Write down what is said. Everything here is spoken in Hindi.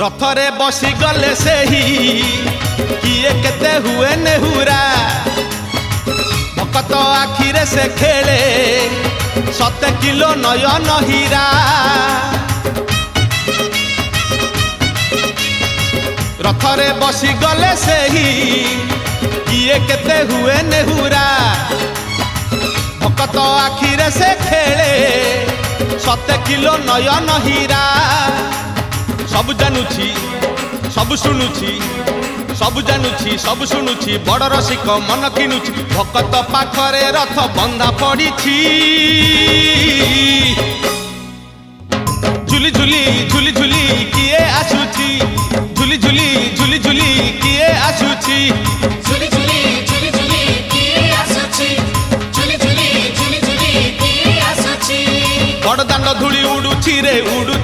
रथरे बसी गले से ही किए केते हुए नेहुरा भकत आखिरे से खेले 7 किलो नयन हीरा रथरे बसी गले से ही किए केते हुए नेहुरा भकत आखिरे से खेले 7 किलो नयन हीरा सब जानुची सब शुणुची सब जानुची सब शुणुची बड़ रसिक मन किनुची भकत पाखरे रथ बंधा पड़ी झुली झुली झुली झुली किए आसुची झुली झुली झुली झुली किए आसुची झुली झुली झुली झुली किए आसुची झुली झुली झुली झुली किए आसुची बड़ दांड धूली उड़ुची रे उड़ुची।